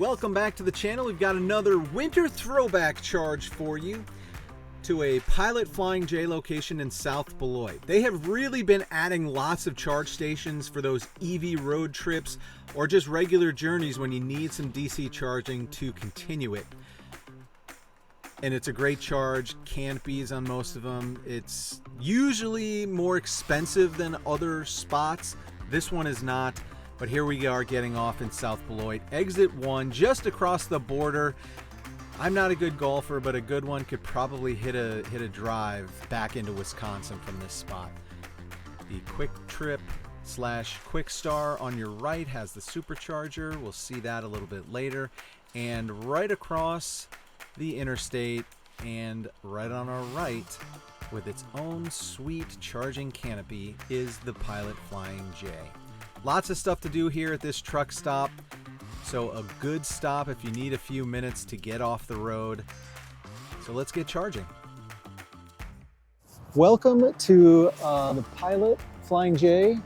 welcome back to the channel. We've got another winter throwback charge for you to a Pilot Flying J location in South Beloit. They have really been adding lots of charge stations for those EV road trips or just regular journeys when you need some DC charging to continue it. And it's a great charge, canopies on most of them. It's usually more expensive than other spots. This one is not. But here we are getting off in South Beloit. Exit 1, just across the border. I'm not a good golfer, but a good one could probably hit a drive back into Wisconsin from this spot. The Kwik Trip / Kwik Star on your right has the supercharger. We'll see that a little bit later. And right across the interstate and right on our right with its own sweet charging canopy is the Pilot Flying J. Lots of stuff to do here at this truck stop, so a good stop if you need a few minutes to get off the road. So let's get charging. Welcome to the Pilot Flying J,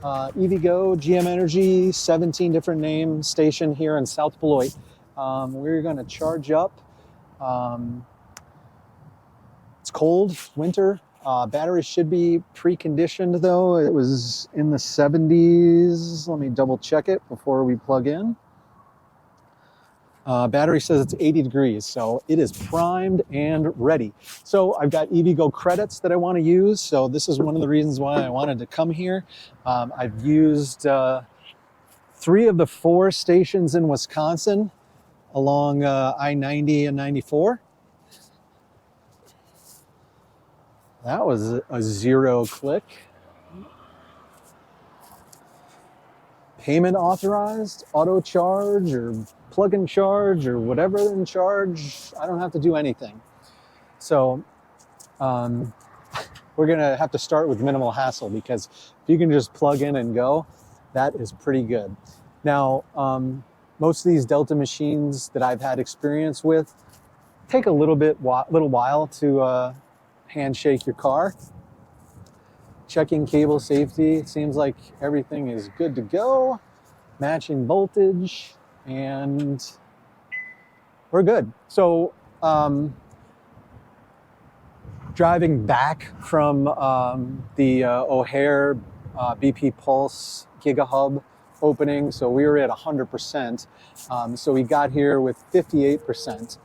EVgo, GM Energy, 17 different name station here in South Beloit. We're going to charge up. It's cold, winter. Battery should be preconditioned though. It was in the 70s. Let me double check it before we plug in. Battery says it's 80 degrees, so it is primed and ready. So I've got EVgo credits that I want to use. So this is one of the reasons why I wanted to come here. I've used 3 of the 4 stations in Wisconsin along I-90 and 94. That was a 0 click. Payment authorized, auto charge or plug and charge or whatever in charge. I don't have to do anything. So we're gonna have to start with minimal hassle, because if you can just plug in and go, that is pretty good. Now, most of these Delta machines that I've had experience with take a little while to handshake your car. Checking cable safety. It seems like everything is good to go. Matching voltage, and we're good. So driving back from the O'Hare BP Pulse GigaHub opening, so we were at 100%. So we got here with 58%,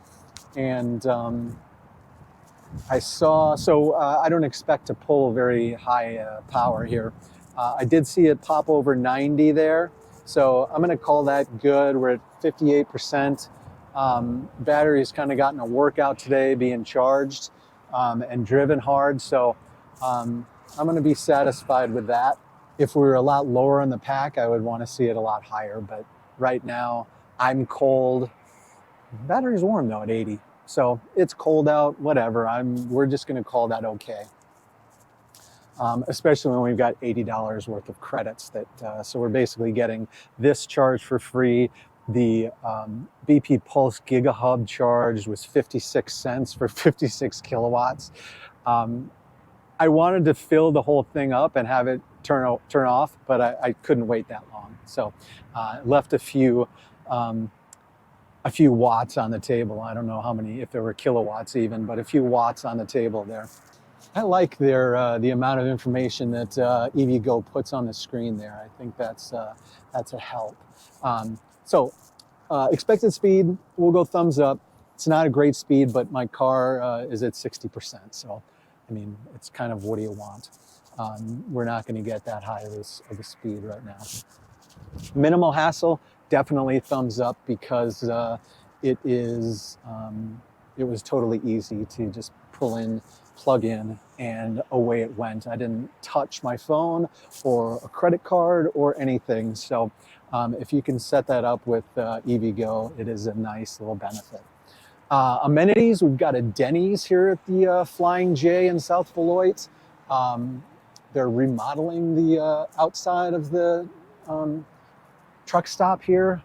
and I don't expect to pull very high power here. I did see it pop over 90 there, so I'm gonna call that good. We're at 58%. Battery's kind of gotten a workout today, being charged and driven hard, so I'm gonna be satisfied with that. If we were a lot lower in the pack, I would wanna see it a lot higher, but right now I'm cold. Battery's warm though at 80. So it's cold out, whatever. We're just gonna call that okay. Especially when we've got $80 worth of credits. So we're basically getting this charge for free. The BP Pulse GigaHub charge was 56 cents for 56 kilowatts. I wanted to fill the whole thing up and have it turn off, but I couldn't wait that long. So left a few watts on the table. I don't know how many, if there were kilowatts even, but a few watts on the table there. I like the amount of information that EVgo puts on the screen there. I think that's a help. Expected speed, we'll go thumbs up. It's not a great speed, but my car is at 60%. So, I mean, it's kind of, what do you want? We're not going to get that high of a speed right now. Minimal hassle. Definitely thumbs up, because it was totally easy to just pull in, plug in, and away it went. I didn't touch my phone or a credit card or anything. So if you can set that up with EVgo, it is a nice little benefit. Amenities, we've got a Denny's here at the Flying J in South Beloit. They're remodeling the outside of the truck stop here.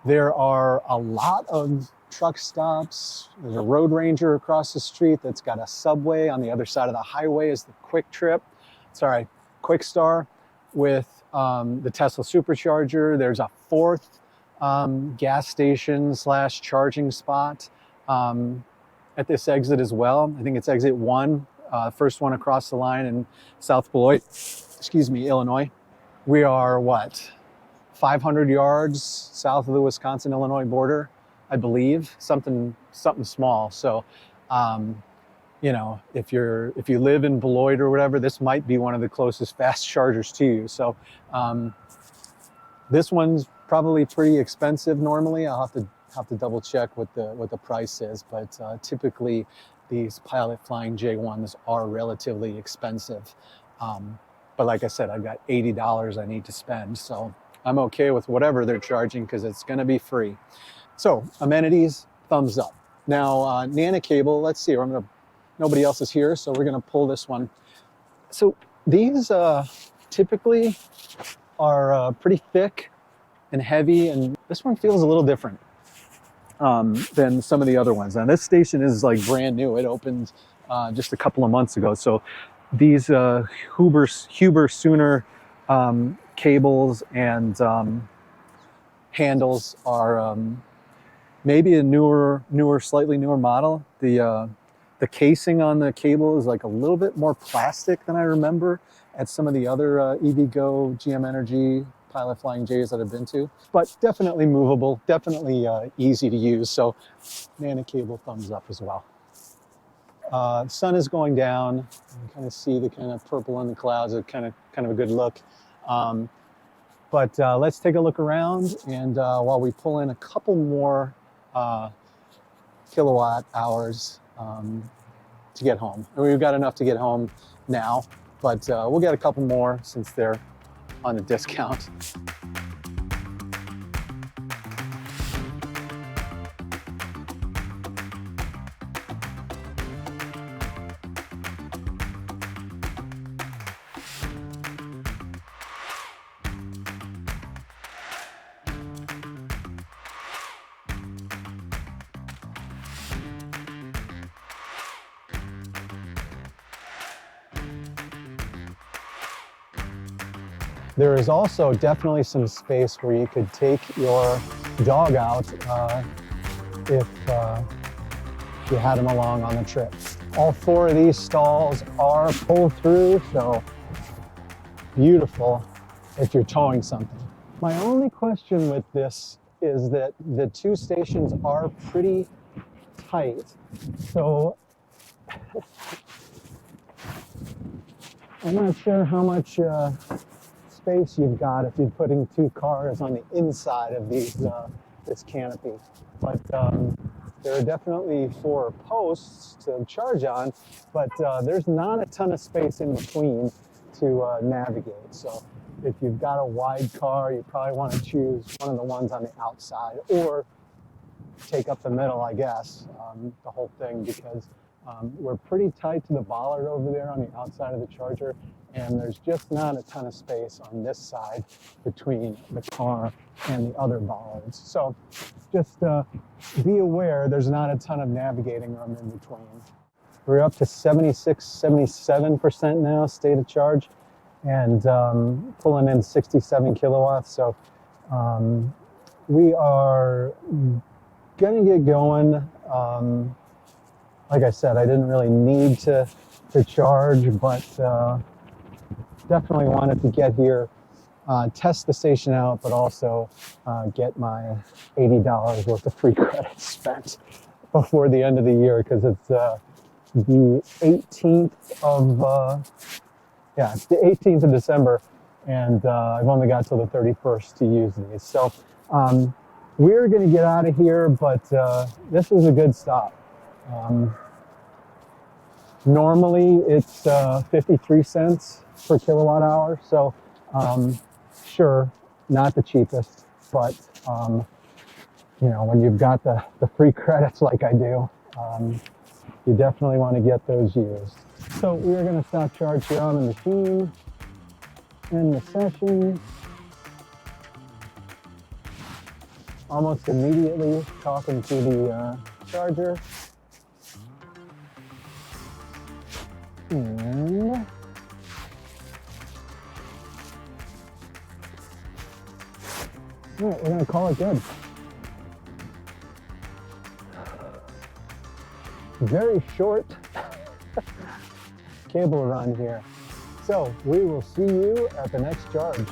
There are a lot of truck stops. There's a Road Ranger across the street that's got a Subway. On the other side of the highway is the Kwik Star with the Tesla supercharger. There's a 4th gas station slash charging spot at this exit as well. I think it's exit 1, first one across the line in South Beloit, excuse me, Illinois. We are what, 500 yards south of the Wisconsin-Illinois border, I believe, something small. So, you know, if you live in Beloit or whatever, this might be one of the closest fast chargers to you. So, this one's probably pretty expensive normally. I'll have to double check what the price is, but typically these Pilot Flying J ones are relatively expensive. But like I said, I've got $80 I need to spend, so I'm okay with whatever they're charging because it's going to be free. So amenities, thumbs up. Now Nana cable, let's see. Nobody else is here, so we're going to pull this one. So these typically are pretty thick and heavy, and this one feels a little different than some of the other ones. Now this station is like brand new. It opened just a couple of months ago. So these Huber-Suhner cables and handles are maybe a slightly newer model. The casing on the cable is like a little bit more plastic than I remember at some of the other EVgo, GM Energy, Pilot Flying J's that I've been to, but definitely movable, definitely easy to use. So Nana cable, thumbs up as well. Sun is going down. You can kind of see the kind of purple in the clouds. It's kind of a good look. But let's take a look around, and while we pull in a couple more kilowatt hours to get home. And we've got enough to get home now, but we'll get a couple more since they're on a discount. There is also definitely some space where you could take your dog out if you had him along on the trip. All 4 of these stalls are pulled through, so beautiful if you're towing something. My only question with this is that the 2 stations are pretty tight. So I'm not sure how much space you've got if you're putting 2 cars on the inside of these this canopy, but there are definitely 4 posts to charge on, but there's not a ton of space in between to navigate. So if you've got a wide car, you probably want to choose one of the ones on the outside, or take up the middle, I guess, the whole thing, because we're pretty tight to the bollard over there on the outside of the charger, and there's just not a ton of space on this side between the car and the other bollards. So just be aware there's not a ton of navigating room in between. We're up to 76, 77% now state of charge, and pulling in 67 kilowatts. So we are gonna get going. Like I said, I didn't really need to charge, but definitely wanted to get here, test the station out, but also get my $80 worth of free credits spent before the end of the year, because it's the 18th of it's the 18th of December, and I've only got till the 31st to use these. So we're going to get out of here, but this was a good stop. Normally it's 53 cents per kilowatt hour, so sure, not the cheapest, but you know, when you've got the free credits like I do, you definitely want to get those used. So we're going to stop charge here on the machine, end the session. Almost immediately talking to the charger. And All right, we're gonna call it good. Very short cable run here. So we will see you at the next charge.